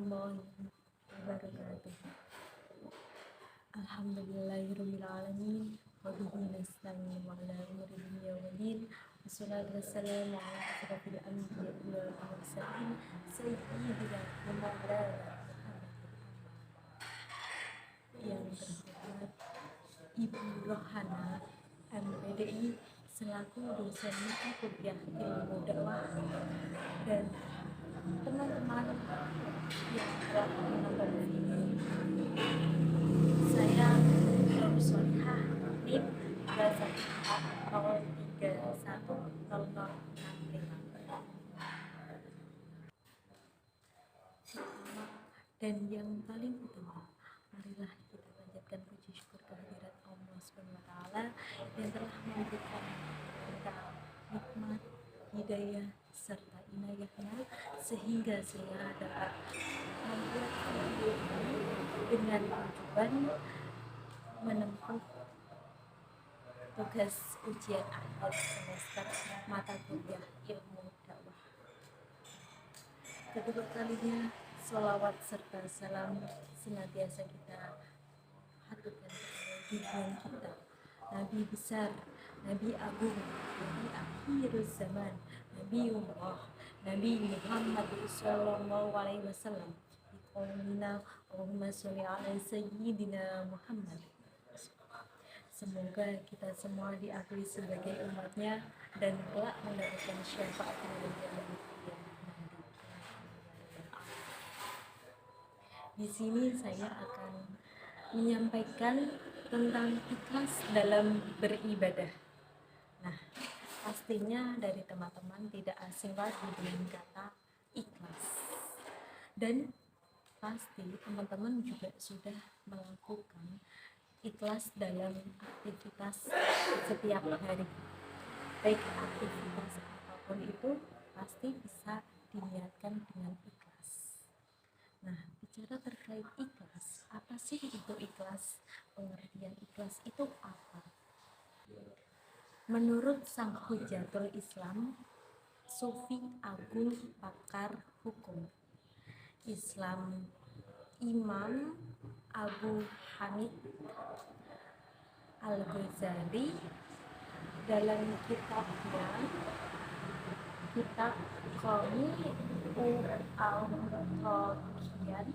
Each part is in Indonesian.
warahmatullahi wabarakatuh. Alhamdulillahirabbil alamin wa bihi nasta'in wa ala umuri dunya waddin. Wassalatu wassalamu ala asyrofil anbiya'i wal mursalin sayyidina wa maulana Muhammad. Yang terhormat Ibu Rohana MPDI selaku dosen mata kuliah ilmu dakwah dan teman-teman yang telah menonton video. Saya Nur Solihah NIM 214031065. Dan yang paling utama, marilah kita panjatkan puji syukur kehadirat Allah SWT yang telah memberikan kita nikmat, hidayah, serta inayahnya sehingga saya dapat membuat video ini dengan tujuan menempuh tugas ujian akhir semester mata kuliah ilmu dakwah. Kedua kalinya sholawat serta salam senantiasa kita haturkan kepada junjungan kita, Nabi besar, Nabi agung, Nabi akhirul zaman, Nabi Allah, Nabi Muhammad sallallahu alaihi wasallam. Biqaulina Allahumma sholli ala sayyidina Muhammad. Semoga kita semua diakui sebagai umatnya dan kelak mendapatkan syafaat dari Allah. Di sini saya akan menyampaikan tentang ikhlas dalam beribadah. Nah, pastinya dari teman-teman tidak asing lagi dengan kata ikhlas. Dan pasti teman-teman juga sudah melakukan ikhlas dalam aktivitas setiap hari. Baik aktivitas apapun itu pasti bisa diniatkan dengan ikhlas. Nah, bicara terkait ikhlas, apa sih itu ikhlas? Pengertian ikhlas itu apa? Menurut Sang Hujatul Islam, Sufi Agung Pakar Hukum Islam, Imam Abu Hamid Al-Ghazali, dalam kitabnya Kitab Qami'ul Al-Taqiyyan,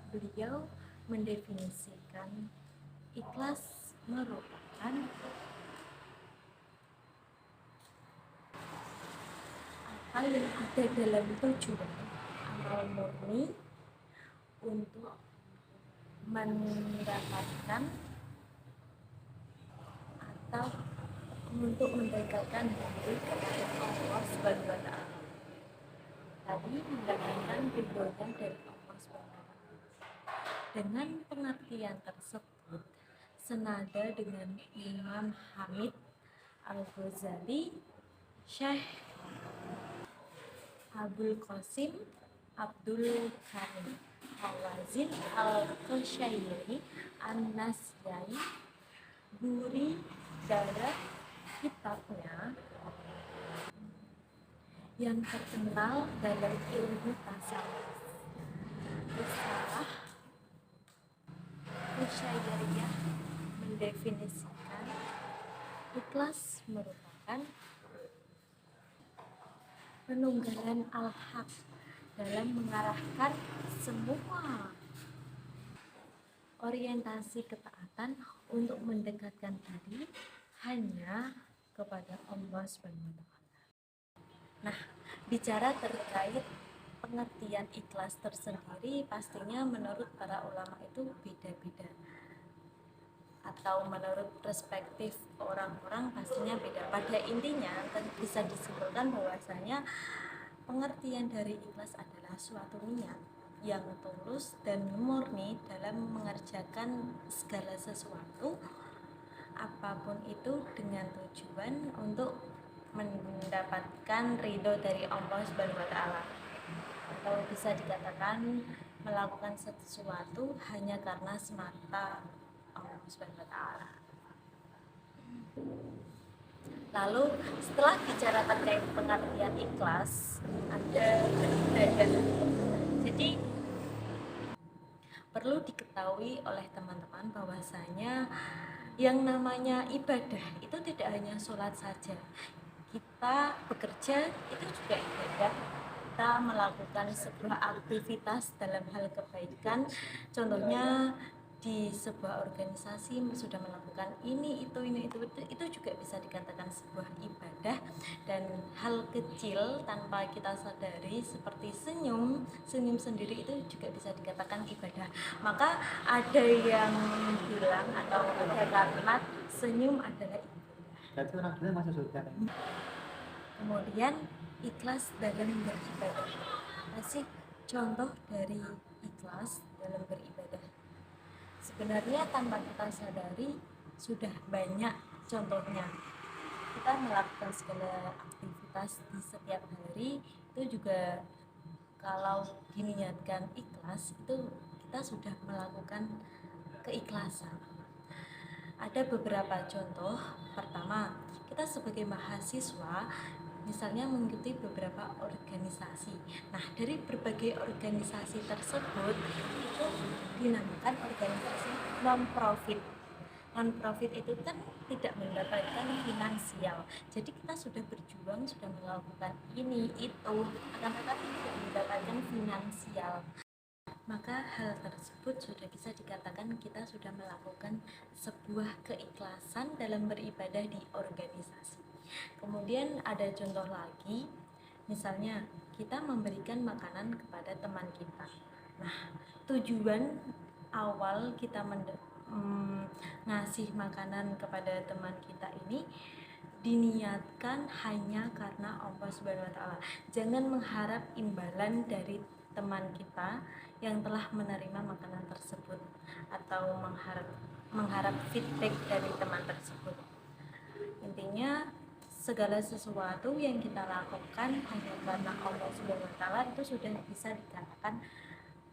beliau mendefinisikan ikhlas merupakan hal yang ada dalam tujuan amal murni untuk mendapatkan atau untuk mendekatkan diri kepada Allah Subhanahu wa Ta'ala. Tadi mendapatkan ridhonya dari Allah Subhanahu wa Ta'ala. Dengan pengertian tersebut senada dengan Imam Hamid Al-Ghazali, Syekh Abul Qasim Abdul Karim Hawazin Al-Qushairi An-Nasyai Buri dalam kitabnya yang terkenal dalam ilmu tasawuf, Risalah Qushairiyah, mendefinisikan ikhlas merupakan penunggangan al-haq dalam mengarahkan semua orientasi ketaatan untuk mendekatkan diri hanya kepada Allah Subhanahu wa Ta'ala. Nah, bicara terkait pengertian ikhlas tersendiri, pastinya menurut para ulama itu beda-beda, atau menurut perspektif orang-orang pastinya beda. Pada intinya bisa disimpulkan bahwasanya pengertian dari ikhlas adalah suatu niat yang tulus dan murni dalam mengerjakan segala sesuatu apapun itu dengan tujuan untuk mendapatkan ridho dari Allah Subhanahu wa Ta'ala, atau bisa dikatakan melakukan sesuatu hanya karena semata Allah Subhanahu wa Ta'ala. Lalu setelah bicara terkait pengertian ikhlas, ada beda. Jadi Perlu diketahui oleh teman-teman bahwasanya yang namanya ibadah itu tidak hanya sholat saja. Kita bekerja itu juga ibadah. Kita melakukan sebuah aktivitas dalam hal kebaikan, contohnya di sebuah organisasi sudah melakukan itu juga bisa dikatakan sebuah ibadah. Dan hal kecil tanpa kita sadari seperti senyum sendiri itu juga bisa dikatakan ibadah. Maka ada yang bilang atau ada kalimat senyum adalah ibadah. Berarti orang gila masuk surga. Kemudian ikhlas dalam beribadah. Masih contoh dari ikhlas dalam beribadah. Sebenarnya tanpa kita sadari sudah banyak contohnya. Kita melakukan segala aktivitas di setiap hari itu juga kalau diniatkan ikhlas itu kita sudah melakukan keikhlasan. Ada beberapa contoh. Pertama, kita sebagai mahasiswa misalnya mengikuti beberapa organisasi. Nah, dari berbagai organisasi tersebut itu dinamakan organisasi non-profit. Non-profit itu kan tidak mendapatkan finansial. Jadi kita sudah berjuang, sudah melakukan ini itu, akan tetapi tidak mendapatkan finansial. Maka hal tersebut sudah bisa dikatakan kita sudah melakukan sebuah keikhlasan dalam beribadah di organisasi. Kemudian ada contoh lagi, misalnya kita memberikan makanan kepada teman kita. Nah, tujuan awal kita ngasih makanan kepada teman kita ini diniatkan hanya karena Allah Subhanahu wa taala. Jangan mengharap imbalan dari teman kita yang telah menerima makanan tersebut atau mengharap feedback dari teman tersebut. Intinya segala sesuatu yang kita lakukan hanya karena Allah Subhanahu wa taala itu sudah bisa dikatakan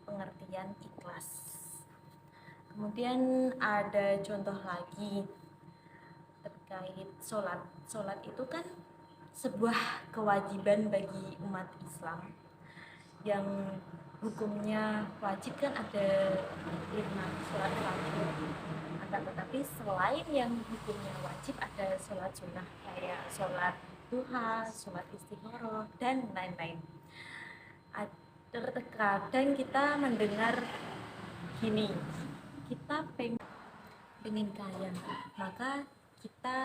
pengertian ikhlas. Kemudian ada contoh lagi terkait sholat. Sholat itu kan sebuah kewajiban bagi umat Islam yang hukumnya wajib kan ada 5 sholat wajib. Tetapi selain yang hukumnya wajib ada sholat sunnah kayak sholat duha, sholat istikharah dan lain-lain. Terkadang kita mendengar gini, kita pengen kaya, maka kita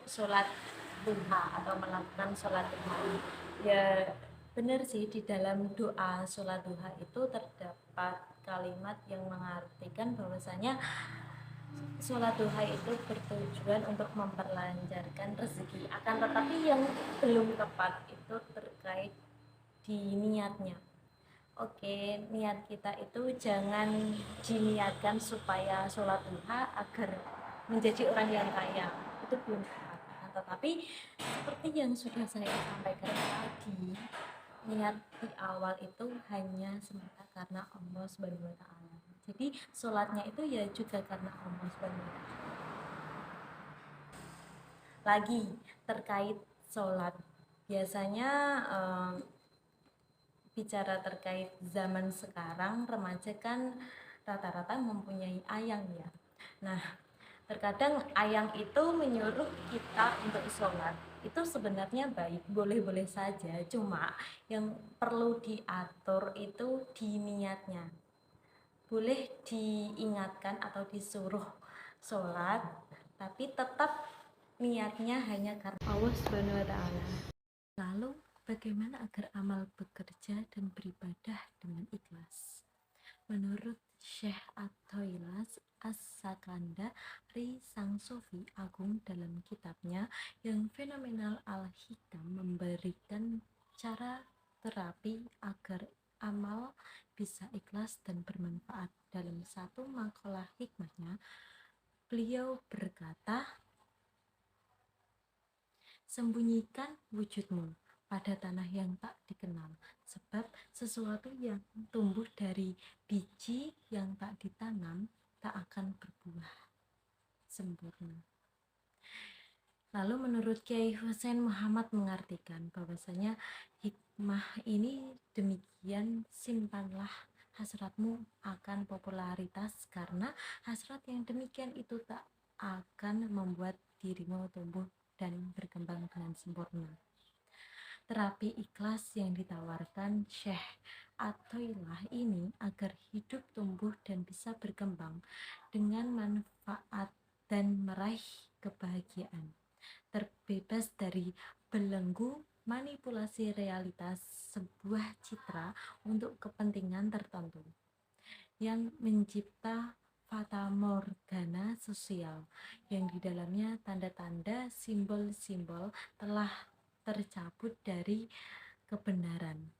sholat duha atau melakukan sholat duha. Ya benar sih, di dalam doa sholat duha itu terdapat kalimat yang mengartikan bahwasanya sholat duha itu bertujuan untuk memperlancarkan rezeki. Akan tetapi yang belum tepat itu terkait di niatnya. Oke, niat kita itu jangan diniatkan supaya sholat duha agar menjadi orang yang kaya. Itu belum tepat. Tetapi seperti yang sudah saya sampaikan tadi, niat di awal itu hanya semata karena Allah Subhanahu wa taala. Jadi sholatnya itu ya juga karena Allah Subhanahu wa taala. Lagi terkait sholat, biasanya bicara terkait zaman sekarang, remaja kan rata-rata mempunyai ayang ya. Nah, terkadang ayang itu menyuruh kita untuk sholat. Itu sebenarnya baik, boleh-boleh saja. Cuma yang perlu diatur itu di niatnya. Boleh diingatkan atau disuruh sholat, tapi tetap niatnya hanya karena Allah Subhanahu wa taala. Lalu bagaimana agar amal bekerja dan beribadah dengan ikhlas? Menurut Syekh At-Toilas As-Sakandari Sang Sofi Agung dalam kitabnya yang fenomenal Al-Hikam memberikan cara terapi agar amal bisa ikhlas dan bermanfaat. Dalam satu makalah hikmahnya, beliau berkata, sembunyikan wujudmu pada tanah yang tak dikenal, sebab sesuatu yang tumbuh dari biji yang tak ditanam tak akan berbuah sempurna. Lalu menurut Kiai Husain Muhammad mengartikan bahwasanya hikmah ini demikian, simpanlah hasratmu akan popularitas, karena hasrat yang demikian itu tak akan membuat dirimu tumbuh dan berkembang dengan sempurna. Terapi ikhlas yang ditawarkan Syekh Athoillah ini agar hidup tumbuh dan bisa berkembang dengan manfaat dan meraih kebahagiaan, terbebas dari belenggu manipulasi realitas sebuah citra untuk kepentingan tertentu yang mencipta fata morgana sosial yang di dalamnya tanda-tanda simbol-simbol telah tercabut dari kebenaran.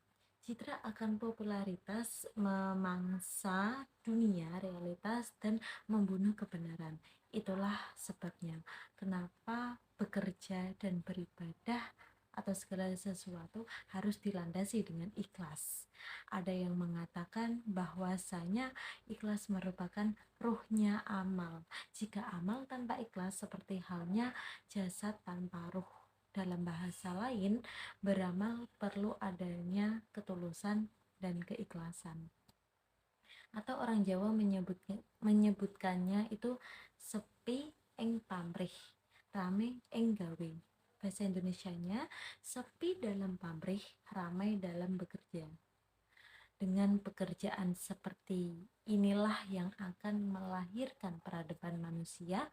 Citra akan popularitas memangsa dunia realitas dan membunuh kebenaran. Itulah sebabnya kenapa bekerja dan beribadah atau segala sesuatu harus dilandasi dengan ikhlas. Ada yang mengatakan bahwasanya ikhlas merupakan ruhnya amal. Jika amal tanpa ikhlas seperti halnya jasad tanpa ruh. Dalam bahasa lain, beramal perlu adanya ketulusan dan keikhlasan. Atau orang Jawa menyebutkannya itu sepi ing pamrih, rame ing gawe. Bahasa Indonesianya, sepi dalam pamrih, ramai dalam bekerja. Dengan pekerjaan seperti inilah yang akan melahirkan peradaban manusia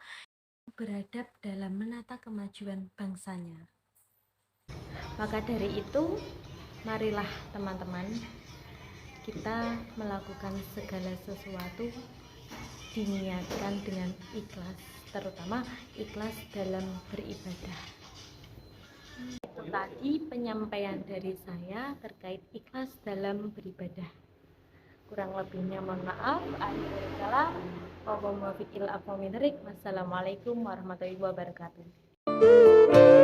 beradab dalam menata kemajuan bangsanya. Maka dari itu, marilah teman-teman kita melakukan segala sesuatu diniatkan dengan ikhlas, terutama ikhlas dalam beribadah. Itu tadi penyampaian dari saya terkait ikhlas dalam beribadah. Kurang lebihnya mohon maaf. Akhirul kalam. Wassalamualaikum warahmatullahi wabarakatuh.